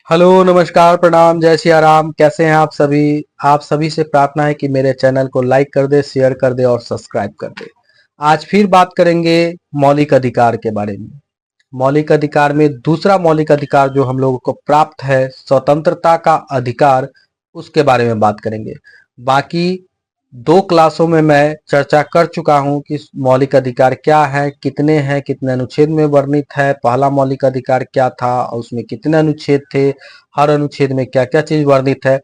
Hello, नमस्कार, प्रणाम, जय सिया राम। कैसे हैं आप सभी से प्रार्थना है कि मेरे चैनल को लाइक कर दे, शेयर कर दे और सब्सक्राइब कर दे। आज फिर बात करेंगे मौलिक अधिकार के बारे में। मौलिक अधिकार में दूसरा मौलिक अधिकार जो हम लोगों को प्राप्त है, स्वतंत्रता का अधिकार, उसके बारे में बात करेंगे। बाकी दो क्लासों में मैं चर्चा कर चुका हूं कि मौलिक अधिकार क्या है, कितने हैं, कितने अनुच्छेद में वर्णित है, पहला मौलिक अधिकार क्या था और उसमें कितने अनुच्छेद थे, हर अनुच्छेद में क्या क्या चीज वर्णित है।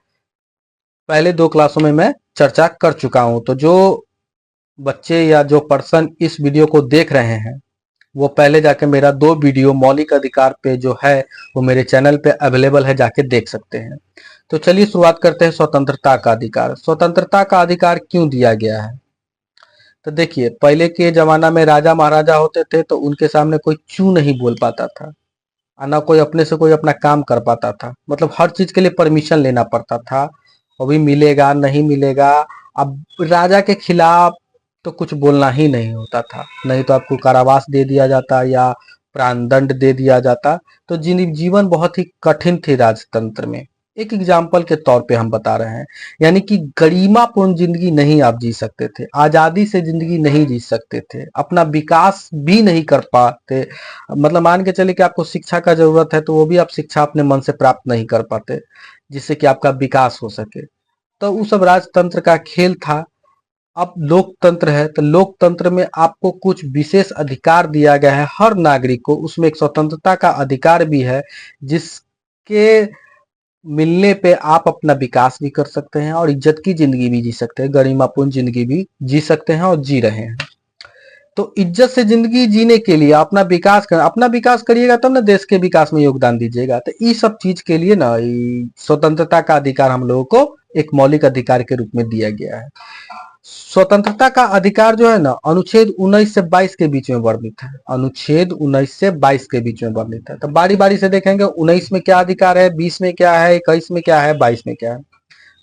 पहले दो क्लासों में मैं चर्चा कर चुका हूं। तो जो बच्चे या जो पर्सन इस वीडियो को देख रहे हैं वो पहले जाके मेरा दो वीडियो मौलिक अधिकार पे जो है वो मेरे चैनल पे अवेलेबल है, जाके देख सकते हैं। तो चलिए शुरुआत करते हैं। स्वतंत्रता का अधिकार, स्वतंत्रता का अधिकार क्यों दिया गया है? तो देखिए, पहले के जमाना में राजा महाराजा होते थे तो उनके सामने कोई चू नहीं बोल पाता था, और ना कोई अपने से कोई अपना काम कर पाता था। मतलब हर चीज के लिए परमिशन लेना पड़ता था। अभी मिलेगा नहीं मिलेगा। अब राजा के खिलाफ तो कुछ बोलना ही नहीं होता था, नहीं तो आपको कारावास दे दिया जाता या प्राण दंड दे दिया जाता। तो जीवन बहुत ही कठिन थी राजतंत्र में। एक एग्जाम्पल के तौर पे हम बता रहे हैं, यानी कि गरिमापूर्ण जिंदगी नहीं आप जी सकते थे, आजादी से जिंदगी नहीं जी सकते थे, अपना विकास भी नहीं कर पाते। मतलब मान के चले कि आपको शिक्षा का जरूरत है तो वो भी आप शिक्षा अपने मन से प्राप्त नहीं कर पाते जिससे कि आपका विकास हो सके। तो वो सब राजतंत्र का खेल था। अब लोकतंत्र है तो लोकतंत्र में आपको कुछ विशेष अधिकार दिया गया है हर नागरिक को, उसमें एक स्वतंत्रता का अधिकार भी है जिसके मिलने पे आप अपना विकास भी कर सकते हैं और इज्जत की जिंदगी भी जी सकते हैं, गरिमापूर्ण जिंदगी भी जी सकते हैं और जी रहे हैं। तो इज्जत से जिंदगी जीने के लिए अपना विकास करिएगा तब ना देश के विकास में योगदान दीजिएगा। तो ये सब चीज के लिए ना स्वतंत्रता का अधिकार हम लोगों को एक मौलिक अधिकार के रूप में दिया गया है। स्वतंत्रता का अधिकार जो है ना, अनुच्छेद 19 से 22 के बीच में वर्णित है। अनुच्छेद 19 से 22 के बीच में वर्णित है। तो बारी बारी से देखेंगे 19 में क्या अधिकार है, 20 में क्या है, 21 में क्या है, 22 में क्या है।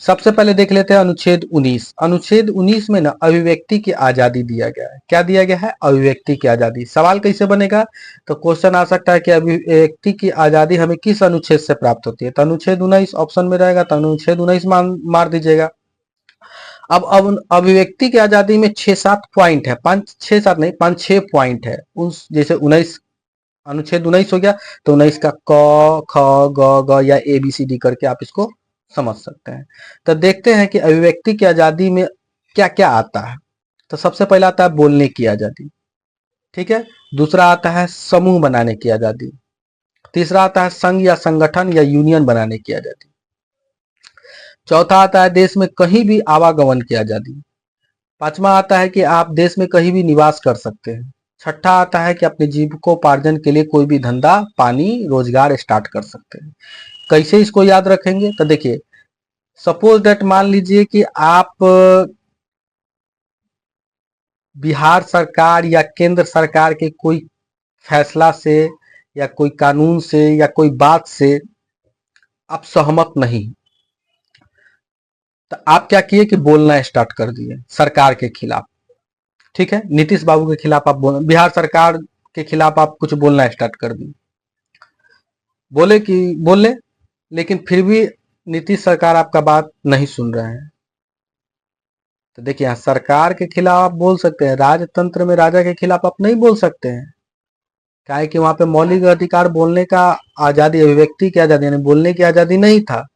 सबसे पहले देख लेते हैं अनुच्छेद 19। अनुच्छेद 19 में ना अभिव्यक्ति की आजादी दिया गया है। क्या दिया गया है? अभिव्यक्ति की आजादी। सवाल कैसे बनेगा? तो क्वेश्चन आ सकता है कि अभिव्यक्ति की आजादी हमें किस अनुच्छेद से प्राप्त होती है? तो अनुच्छेद 19 ऑप्शन में रहेगा, तो अनुच्छेद 19 मार दीजिएगा। अब अभिव्यक्ति की आजादी में 6-7 पॉइंट है, 5-6-7 नहीं, 5-6 पॉइंट है। उस जैसे 19 अनुच्छेद 19 हो गया तो 19 का क ख ग ग या ए बी सी डी करके आप इसको समझ सकते हैं। तो देखते हैं कि अभिव्यक्ति की आजादी में क्या क्या आता है। तो सबसे पहला आता है बोलने की आजादी, ठीक है। दूसरा आता है समूह बनाने की आजादी। तीसरा आता है संघ या संगठन या यूनियन बनाने की आजादी। चौथा आता है देश में कहीं भी आवागमन की आजादी। पांचवा आता है कि आप देश में कहीं भी निवास कर सकते हैं। छठा आता है कि अपने जीविकोपार्जन के लिए कोई भी धंधा पानी रोजगार स्टार्ट कर सकते हैं। कैसे इसको याद रखेंगे? तो देखिए, सपोज दैट मान लीजिए कि आप बिहार सरकार या केंद्र सरकार के कोई फैसला से या कोई कानून से या कोई बात से आप सहमत नहीं, तो आप क्या किए कि बोलना स्टार्ट कर दिए सरकार के खिलाफ। ठीक है, नीतीश बाबू के खिलाफ आप बिहार सरकार के खिलाफ आप कुछ बोलना स्टार्ट कर दिए। बोले कि बोले, लेकिन फिर भी नीतीश सरकार आपका बात नहीं सुन रहे हैं। तो देखिए, यहाँ सरकार के खिलाफ आप बोल सकते हैं, राजतंत्र में राजा के खिलाफ आप नहीं बोल सकते हैं। क्या है कि वहां पे मौलिक अधिकार बोलने का आजादी, अभिव्यक्ति की आजादी यानी बोलने की आजादी नहीं था।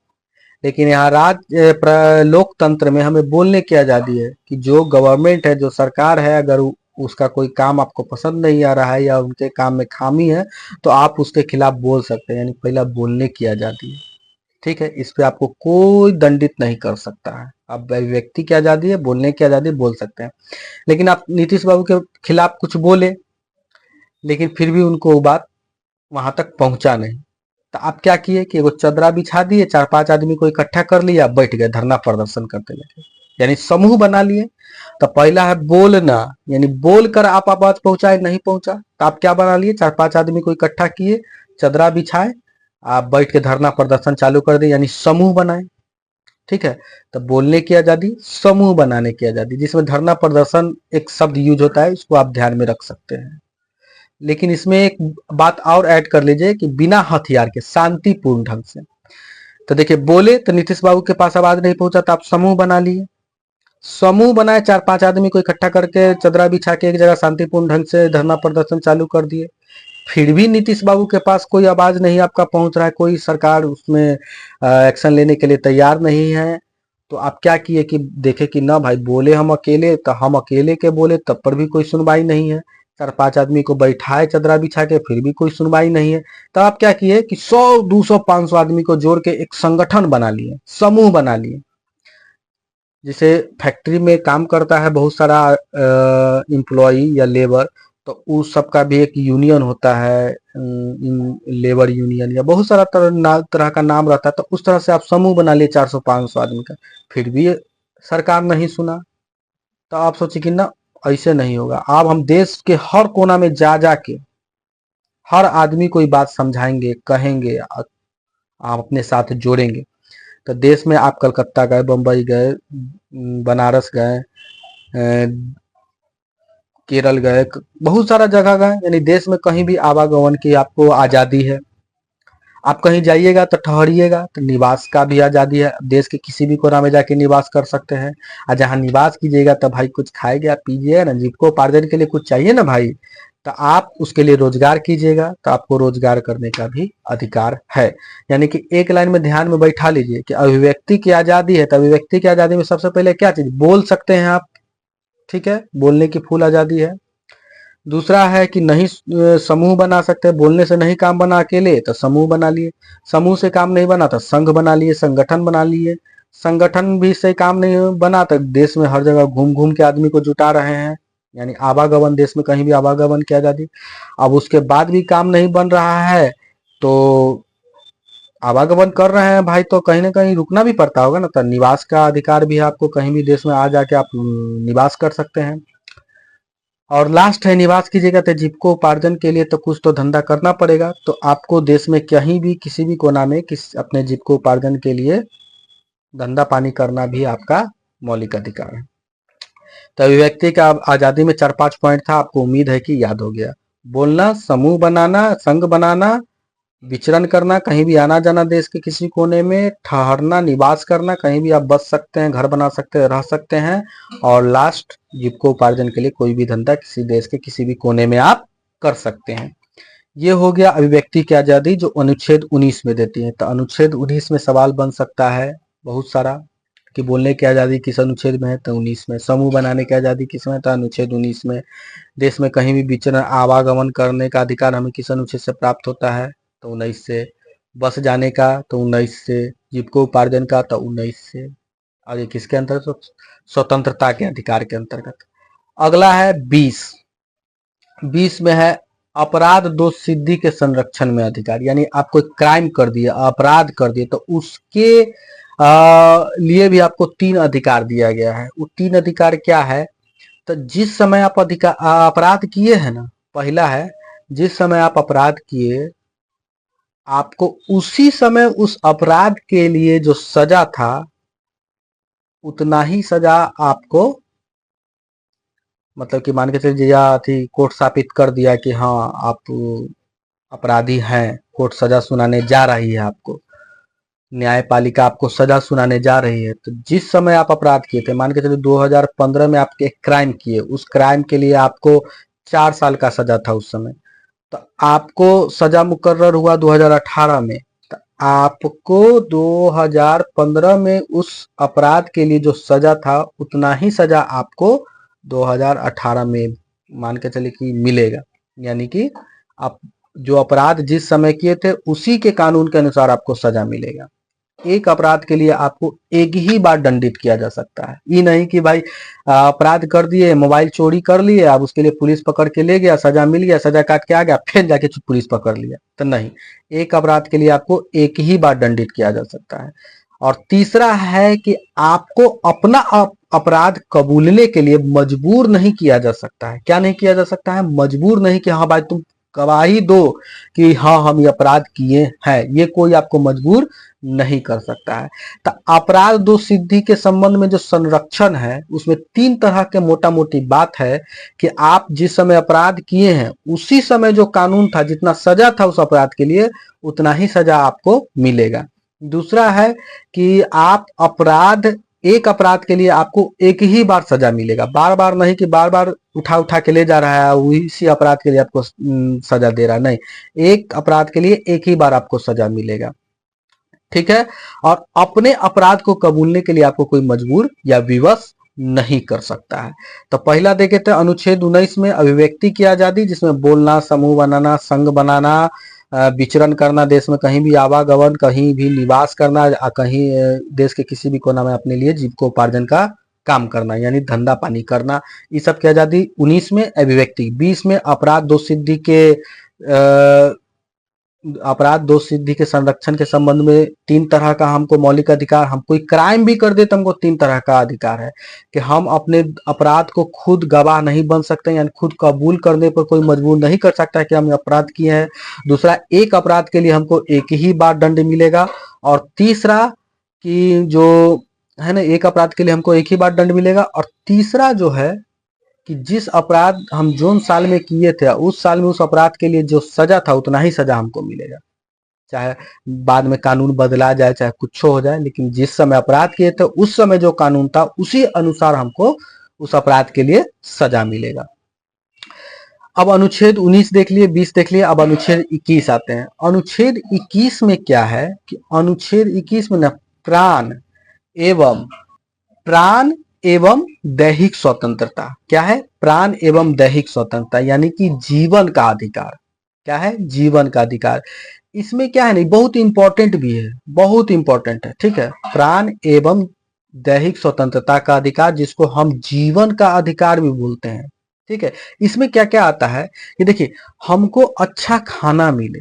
लेकिन यहाँ लोकतंत्र में हमें बोलने की आजादी है कि जो गवर्नमेंट है, जो सरकार है, अगर उसका कोई काम आपको पसंद नहीं आ रहा है या उनके काम में खामी है तो आप उसके खिलाफ बोल सकते हैं, यानी पहला बोलने की आजादी है। ठीक है, इस पे आपको कोई दंडित नहीं कर सकता है। अब व्यक्ति की आजादी है, बोलने की आजादी, बोल सकते हैं। लेकिन आप नीतीश बाबू के खिलाफ कुछ बोले लेकिन फिर भी उनको वो बात वहां तक पहुंचा नहीं। तो आप क्या किए कि वो चदरा बिछा दिए, 4-5 आदमी को इकट्ठा कर लिया, बैठ गए धरना प्रदर्शन करते लगे, यानी समूह बना लिए। तो पहला है बोलना, यानी बोलकर आप आवाज पहुंचाए, नहीं पहुंचा तो आप क्या बना लिए? 4-5 आदमी को इकट्ठा किए, चदरा बिछाए, आप बैठ के धरना प्रदर्शन चालू कर दिए, यानी समूह बनाए। ठीक है, तो बोलने की आजादी, समूह बनाने की आजादी, जिसमें धरना प्रदर्शन एक शब्द यूज होता है, इसको आप ध्यान में रख सकते हैं। लेकिन इसमें एक बात और ऐड कर लीजिए कि बिना हथियार के शांतिपूर्ण ढंग से, तो देखिए, बोले तो नीतीश बाबू के पास आवाज नहीं पहुंचा तो आप समूह बना लिए। समूह बनाए, 4-5 आदमी को इकट्ठा करके चदरा बिछा के एक जगह शांतिपूर्ण ढंग से धरना प्रदर्शन चालू कर दिए। फिर भी नीतीश बाबू के पास कोई आवाज नहीं आपका पहुंच रहा है, कोई सरकार उसमें एक्शन लेने के लिए तैयार नहीं है। तो आप क्या किए कि देखे कि ना भाई, बोले हम अकेले तो हम अकेले के बोले तब पर भी कोई सुनवाई नहीं है। 4-5 आदमी को बैठाए चदरा बिछा के, फिर भी कोई सुनवाई नहीं है। तो आप क्या किए कि 100, 200, 500 आदमी को जोड़ के एक संगठन बना लिए, समूह बना लिए। जैसे फैक्ट्री में काम करता है बहुत सारा एम्प्लॉई या लेबर, तो उस सबका भी एक यूनियन होता है, लेबर यूनियन या बहुत सारा तरह का नाम रहता है। तो उस तरह से आप समूह बना लिए 400, 500 आदमी का, फिर भी सरकार नहीं सुना। तो आप सोचिए कि ना, ऐसे नहीं होगा। अब हम देश के हर कोना में जा जा के हर आदमी को ये बात समझाएंगे, कहेंगे, आप अपने साथ जोड़ेंगे। तो देश में आप कलकत्ता गए, बम्बई गए, बनारस गए, केरल गए, बहुत सारा जगह गए, यानी देश में कहीं भी आवागमन की आपको आज़ादी है। आप कहीं जाइएगा तो ठहरिएगा, तो निवास का भी आज़ादी है, देश के किसी भी कोना में जाके निवास कर सकते हैं। और जहाँ निवास कीजिएगा तो भाई कुछ खाएगा पीजिएगा ना, जीविकोपार्जन के लिए कुछ चाहिए ना भाई, तो आप उसके लिए रोजगार कीजिएगा, तो आपको रोजगार करने का भी अधिकार है। यानी कि एक लाइन में ध्यान में बैठा लीजिए कि अभिव्यक्ति की आज़ादी है, तो अभिव्यक्ति की आज़ादी में सबसे पहले क्या चीज बोल सकते हैं आप, ठीक है, बोलने की फुल आज़ादी है। दूसरा है कि नहीं समूह बना सकते, बोलने से नहीं काम बना अकेले, तो समूह बना लिए। समूह से काम नहीं बना तो संघ बना लिए, संगठन बना लिए। संगठन भी से काम नहीं बना तो देश में हर जगह घूम घूम के आदमी को जुटा रहे हैं, यानी आवागमन, देश में कहीं भी आवागमन की आजादी। अब उसके बाद भी काम नहीं बन रहा है तो आवागमन कर रहे हैं भाई, तो कहीं ना कहीं रुकना भी पड़ता होगा ना। तो निवास का अधिकार भी है आपको, कहीं भी देश में आ जाके आप निवास कर सकते हैं। और लास्ट है, निवास कीजिएगा तो जीविकोपार्जन के लिए तो कुछ तो धंधा करना पड़ेगा। तो आपको देश में कहीं भी किसी भी कोना में अपने जीविकोपार्जन के लिए धंधा पानी करना भी आपका मौलिक अधिकार है। तो अभिव्यक्ति का आजादी में 4-5 पॉइंट था, आपको उम्मीद है कि याद हो गया। बोलना, समूह बनाना, संघ बनाना, विचरण करना, कहीं भी आना जाना देश के किसी कोने में, ठहरना, निवास करना, कहीं भी आप बस सकते हैं, घर बना सकते हैं, रह सकते हैं। और लास्ट, जीविकोपार्जन के लिए कोई भी धंधा किसी देश के किसी भी कोने में आप कर सकते हैं। ये हो गया अभिव्यक्ति की आजादी जो अनुच्छेद 19 में देती है। तो अनुच्छेद 19 में सवाल बन सकता है बहुत सारा कि बोलने की आजादी किस अनुच्छेद में है, तो 19 में। समूह बनाने की आजादी किस में, तो अनुच्छेद 19 में। देश में कहीं भी विचरण आवागमन करने का अधिकार हमें किस अनुच्छेद से प्राप्त होता है, तो 19 से। बस जाने का तो 19 से, जीविकोपार्जन का तो 19 से। और ये किसके अंतर्गत, स्वतंत्रता के अधिकार के अंतर्गत। अगला है 20 में है अपराध दोष सिद्धि के संरक्षण में अधिकार। यानी आप कोई क्राइम कर दिए, अपराध कर दिए, तो उसके लिए भी आपको 3 अधिकार दिया गया है। वो 3 अधिकार क्या है, तो जिस समय आप अपराध किए हैं ना, पहला है जिस समय आप अपराध किए, आपको उसी समय उस अपराध के लिए जो सजा था उतना ही सजा आपको, मतलब कि मान के चलिए थी, कोर्ट स्थापित कर दिया कि हाँ आप अपराधी हैं, कोर्ट सजा सुनाने जा रही है आपको, न्यायपालिका आपको सजा सुनाने जा रही है। तो जिस समय आप अपराध किए थे, मान के चलिए 2015 में आप एक क्राइम किए, उस क्राइम के लिए आपको 4 साल का सजा था उस समय, तो आपको सजा मुकर्रर हुआ 2018 में। तो आपको 2015 में उस अपराध के लिए जो सजा था उतना ही सजा आपको 2018 में मान के चलिए कि मिलेगा। यानी कि आप जो अपराध जिस समय किए थे उसी के कानून के अनुसार आपको सजा मिलेगा। एक अपराध के लिए आपको एक ही बार दंडित किया जा सकता है। ये नहीं कि भाई अपराध कर दिए, मोबाइल चोरी कर लिए, अब उसके लिए पुलिस पकड़ के ले गया, सजा मिल गया, सजा काट के आ गया, फिर जाके पुलिस पकड़ लिया, तो नहीं। एक अपराध के लिए आपको एक ही बार दंडित किया जा सकता है। और तीसरा है कि आपको अपना अपराध कबूलने के लिए मजबूर नहीं किया जा सकता है। क्या नहीं किया जा सकता है, मजबूर नहीं कि हाँ भाई तुम गवाही दो कि हाँ हम ये अपराध किए हैं, ये कोई आपको मजबूर नहीं कर सकता है। तो अपराध दोष सिद्धि के संबंध में जो संरक्षण है उसमें 3 तरह के मोटा मोटी बात है कि आप जिस समय अपराध किए हैं उसी समय जो कानून था, जितना सजा था उस अपराध के लिए उतना ही सजा आपको मिलेगा। दूसरा है कि आप एक अपराध के लिए आपको एक ही बार सजा मिलेगा, बार बार नहीं कि बार बार उठा उठा के ले जा रहा है उसी अपराध के लिए आपको सजा दे रहा है, नहीं, एक अपराध के लिए एक ही बार आपको सजा मिलेगा, ठीक है। और अपने अपराध को कबूलने के लिए आपको कोई मजबूर या विवश नहीं कर सकता है। तो पहला देखे थे अनुच्छेद 19 में अभिव्यक्ति की आजादी, जिसमें बोलना, समूह बनाना, संघ बनाना, विचरण करना, देश में कहीं भी आवागमन, कहीं भी निवास करना, कहीं देश के किसी भी कोना में अपने लिए जीविकोपार्जन का काम करना, यानी धंधा पानी करना, ये सब की आजादी 19 में अभिव्यक्ति। 20 में अपराध दोष सिद्धि के संरक्षण के संबंध में 3 तरह का हमको मौलिक अधिकार, हम कोई क्राइम भी कर दे तो हमको 3 तरह का अधिकार है कि हम अपने अपराध को खुद गवाह नहीं बन सकते, यानी खुद कबूल करने पर कोई मजबूर नहीं कर सकता है कि हम अपराध किए हैं। दूसरा, एक अपराध के लिए हमको एक ही बार दंड मिलेगा। और तीसरा कि जो है ना, एक अपराध के लिए हमको एक ही बार दंड मिलेगा। और तीसरा जो है कि जिस अपराध हम जोन साल में किए थे उस साल में उस अपराध के लिए जो सजा था उतना ही सजा हमको मिलेगा, चाहे बाद में कानून बदला जाए, चाहे कुछ हो जाए, लेकिन जिस समय अपराध किए थे उस समय जो कानून था उसी अनुसार हमको उस अपराध के लिए सजा मिलेगा। अब अनुच्छेद 19 देख लिए, 20 देख लिए, अब अनुच्छेद 21 आते हैं। अनुच्छेद 21 में क्या है कि अनुच्छेद 21 में ना प्राण एवं दैहिक स्वतंत्रता, क्या है, प्राण एवं दैहिक स्वतंत्रता, यानी कि जीवन का अधिकार, क्या है, जीवन का अधिकार। इसमें क्या है, नहीं, बहुत इंपॉर्टेंट भी है, बहुत इंपॉर्टेंट है, ठीक है। प्राण एवं दैहिक स्वतंत्रता का अधिकार, जिसको हम जीवन का अधिकार भी बोलते हैं, ठीक है। इसमें क्या क्या आता है कि देखिए, हमको अच्छा खाना मिले,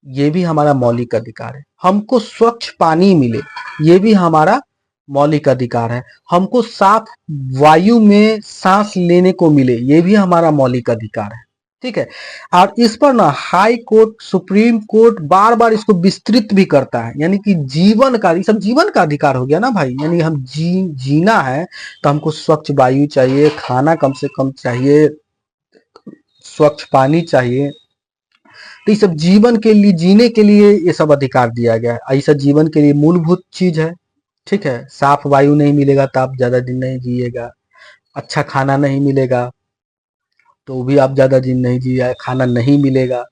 ये भी हमारा मौलिक अधिकार है। हमको स्वच्छ पानी मिले, ये भी हमारा मौलिक अधिकार है। हमको साफ वायु में सांस लेने को मिले, ये भी हमारा मौलिक अधिकार है, ठीक है। और इस पर ना high court, supreme court bar बार इसको विस्तृत भी करता है, यानी कि जीवन का, ये सब जीवन का अधिकार हो गया ना भाई, यानी हम जीना है तो हमको स्वच्छ वायु चाहिए, खाना कम से कम चाहिए, स्वच्छ पानी चाहिए। तो ये सब जीवन के लिए, जीने के लिए ये सब अधिकार दिया गया है। ऐसा जीवन के लिए मूलभूत चीज है, ठीक है। साफ वायु नहीं मिलेगा तो आप ज्यादा दिन नहीं जिएगा, अच्छा खाना नहीं मिलेगा तो भी आप ज्यादा दिन नहीं जिए, खाना नहीं मिलेगा,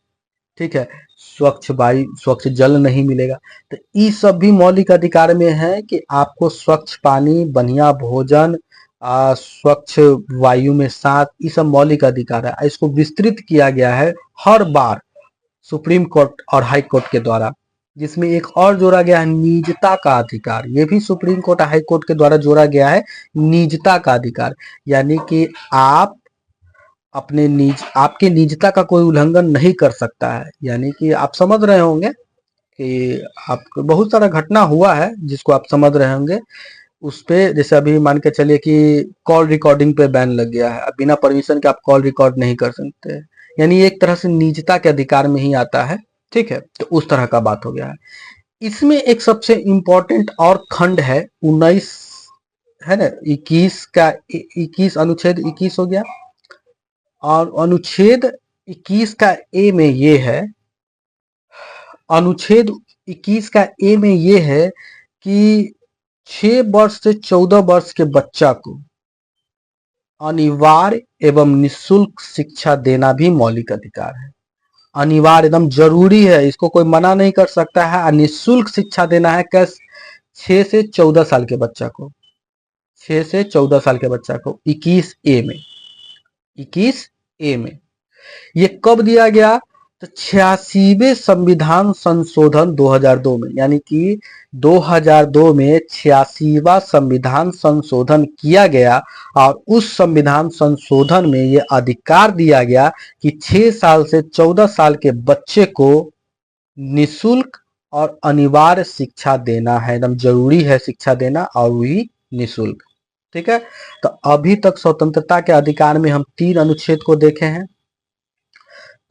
ठीक है, स्वच्छ वायु, स्वच्छ जल नहीं मिलेगा। तो ये सब भी मौलिक अधिकार में है कि आपको स्वच्छ पानी, बढ़िया भोजन, स्वच्छ वायु में सांस, ये सब मौलिक अधिकार है। इसको विस्तृत किया गया है हर बार सुप्रीम कोर्ट और हाई कोर्ट के द्वारा, जिसमें एक और जोड़ा गया है निजता का अधिकार। ये भी सुप्रीम कोर्ट हाई कोर्ट के द्वारा जोड़ा गया है निजता का अधिकार, यानी कि आप अपने आपके निजता का कोई उल्लंघन नहीं कर सकता है। यानी कि आप समझ रहे होंगे कि आपको बहुत सारा घटना हुआ है जिसको आप समझ रहे होंगे, उस पे जैसे अभी मान के चलिए कि कॉल रिकॉर्डिंग पे बैन लग गया है, अब बिना परमिशन के आप कॉल रिकॉर्ड नहीं कर सकते, यानी एक तरह से निजता के अधिकार में ही आता है, ठीक है। तो उस तरह का बात हो गया है। इसमें एक सबसे इंपॉर्टेंट और खंड है 19, है ना, 21 का, 21 अनुच्छेद 21 हो गया। और अनुच्छेद 21 का ए में ये है, अनुच्छेद 21 का ए में ये है कि 6 वर्ष से 14 वर्ष के बच्चा को अनिवार्य एवं निःशुल्क शिक्षा देना भी मौलिक अधिकार है। अनिवार्य, एकदम जरूरी है, इसको कोई मना नहीं कर सकता है। निःशुल्क शिक्षा देना है कैसे, 6 से 14 साल के बच्चा को, 6 से 14 साल के बच्चा को 21 ए में, 21 ए में। ये कब दिया गया, तो 86वें संविधान संशोधन 2002 में, यानी कि 2002 में 86वां संविधान संशोधन किया गया। और उस संविधान संशोधन में ये अधिकार दिया गया कि 6 साल से 14 साल के बच्चे को निःशुल्क और अनिवार्य शिक्षा देना है, एकदम जरूरी है शिक्षा देना, और वही निःशुल्क, ठीक है। तो अभी तक स्वतंत्रता के अधिकार में हम 3 अनुच्छेद को देखे हैं।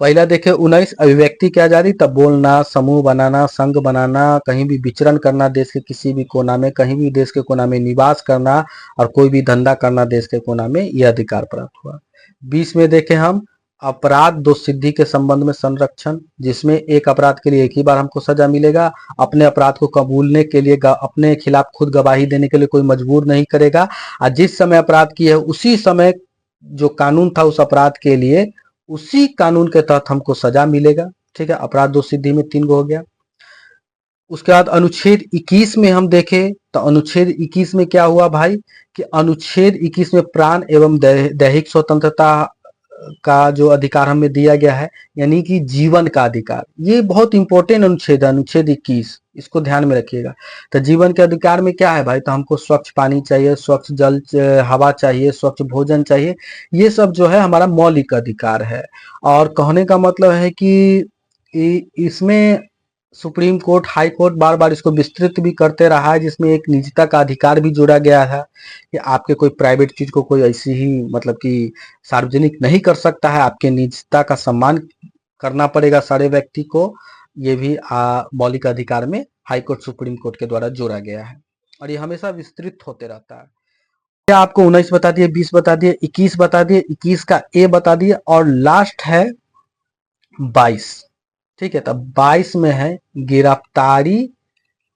पहला देखे 19 अभिव्यक्ति की आजादी, तब बोलना, समूह बनाना, संघ बनाना, कहीं भी विचरण करना, देश के किसी भी कोना में, कहीं भी देश के कोना में निवास करना, और कोई भी धंधा करना देश के कोना में, यह अधिकार प्राप्त हुआ। 20 में देखे हम अपराध दोष सिद्धि के संबंध में संरक्षण, जिसमें एक अपराध के लिए एक ही बार हमको सजा मिलेगा। अपने अपराध को कबूलने के लिए अपने खिलाफ खुद गवाही देने के लिए कोई मजबूर नहीं करेगा। और जिस समय अपराध किए है उसी समय जो कानून था उस अपराध के लिए, उसी कानून के तहत हमको सजा मिलेगा। ठीक है, अपराध दोष सिद्धि में 3 गो हो गया। उसके बाद अनुच्छेद 21 में हम देखें तो अनुच्छेद 21 में क्या हुआ भाई कि अनुच्छेद 21 में प्राण एवं दैहिक स्वतंत्रता का जो अधिकार हमें दिया गया है, यानी कि जीवन का अधिकार। ये बहुत इंपॉर्टेंट अनुच्छेद है, अनुच्छेद 21, इसको ध्यान में रखिएगा। तो जीवन के अधिकार में क्या है भाई, तो हमको स्वच्छ पानी चाहिए, स्वच्छ जल हवा चाहिए, स्वच्छ भोजन चाहिए। ये सब जो है हमारा मौलिक अधिकार है। और कहने का मतलब है कि इसमें supreme court, high court bar बार इसको विस्तृत भी करते रहा है, जिसमें एक निजता का अधिकार भी जोड़ा गया है कि आपके कोई प्राइवेट चीज को कोई ऐसी ही मतलब कि सार्वजनिक नहीं कर सकता है, आपके निजता का सम्मान करना पड़ेगा सारे व्यक्ति को। ये भी मौलिक अधिकार में हाई कोर्ट, सुप्रीम कोर्ट के द्वारा जोड़ा गया है और ये हमेशा विस्तृत होते रहता है। क्या आपको 19 बता दिए, 20 बता दिए, 21 बता दिए, 21 का ए बता दिए और लास्ट है 22। ठीक है, तो 22 में है गिरफ्तारी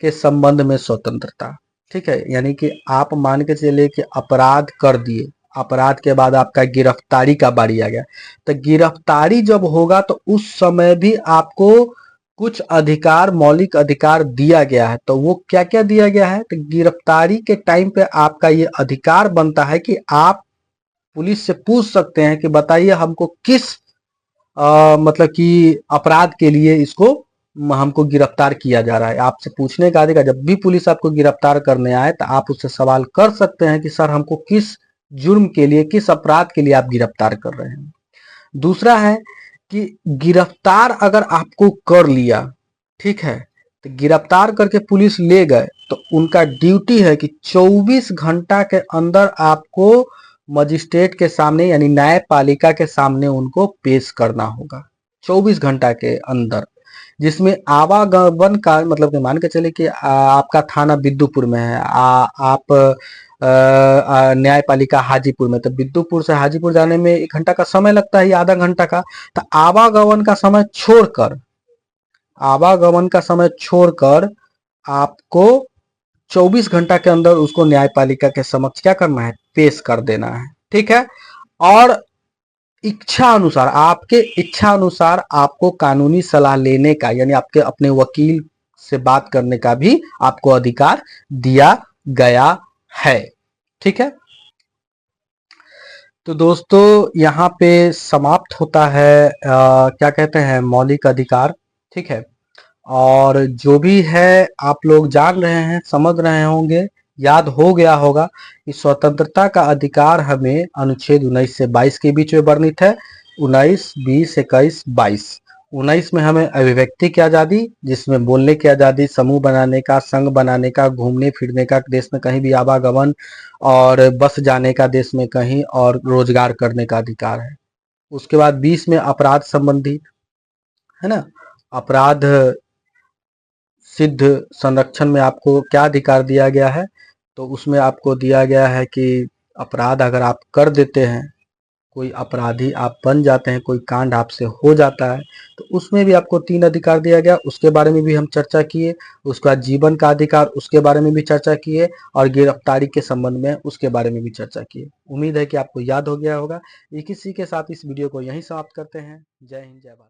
के संबंध में स्वतंत्रता। ठीक है, यानी कि आप मान के चलिए कि अपराध कर दिए, अपराध के बाद आपका गिरफ्तारी का बारी आ गया, तो गिरफ्तारी जब होगा तो उस समय भी आपको कुछ अधिकार, मौलिक अधिकार दिया गया है। तो वो क्या क्या दिया गया है, तो गिरफ्तारी के टाइम पे आपका ये अधिकार बनता है कि आप पुलिस से पूछ सकते हैं कि बताइए हमको किस मतलब कि अपराध के लिए इसको हमको गिरफ्तार किया जा रहा है। आपसे पूछने का अधिकार, जब भी पुलिस आपको गिरफ्तार करने आए तो आप उससे सवाल कर सकते हैं कि सर हमको किस जुर्म के लिए, किस अपराध के लिए आप गिरफ्तार कर रहे हैं। दूसरा है कि गिरफ्तार अगर आपको कर लिया, ठीक है, तो गिरफ्तार करके पुलिस ले गए तो उनका ड्यूटी है कि 24 घंटा के अंदर आपको मजिस्ट्रेट के सामने यानी न्यायपालिका के सामने उनको पेश करना होगा 24 घंटा के अंदर, जिसमें आवागमन का मतलब कि मान के चले कि आपका थाना बिद्दुपुर में है, आप न्यायपालिका हाजीपुर में, तो बिद्दुपुर से हाजीपुर जाने में 1 घंटा का समय लगता है या आधा घंटा का। तो आवागमन का समय छोड़कर, आवागमन का समय छोड़कर आपको 24 घंटा के अंदर उसको न्यायपालिका के समक्ष क्या करना है, पेश कर देना है। ठीक है, और इच्छा अनुसार, आपके इच्छा अनुसार आपको कानूनी सलाह लेने का यानी आपके अपने वकील से बात करने का भी आपको अधिकार दिया गया है। ठीक है, तो दोस्तों यहाँ पे समाप्त होता है क्या कहते हैं, मौलिक अधिकार। ठीक है, और जो भी है आप लोग जान रहे हैं, समझ रहे होंगे, याद हो गया होगा कि स्वतंत्रता का अधिकार हमें अनुच्छेद 19 से 22 के बीच में वर्णित है। 19, 20, 21, 22। 19 में हमें अभिव्यक्ति की आज़ादी, जिसमें बोलने की आज़ादी, समूह बनाने का, संघ बनाने का, घूमने फिरने का, देश में कहीं भी आवागमन और बस जाने का देश में कहीं, और रोजगार करने का अधिकार है। उसके बाद 20 में अपराध संबंधी है ना, अपराध सिद्ध संरक्षण में आपको क्या अधिकार दिया गया है, तो उसमें आपको दिया गया है कि अपराध अगर आप कर देते हैं, कोई अपराधी आप बन जाते हैं, कोई कांड आपसे हो जाता है, तो उसमें भी आपको 3 अधिकार दिया गया, उसके बारे में भी हम चर्चा किए। उसका जीवन का अधिकार, उसके बारे में भी चर्चा किए, और गिरफ्तारी के संबंध में उसके बारे में भी चर्चा किए। उम्मीद है कि आपको याद हो गया होगा। इसी के साथ इस वीडियो को यहीं समाप्त करते हैं। जय हिंद, जय भारत।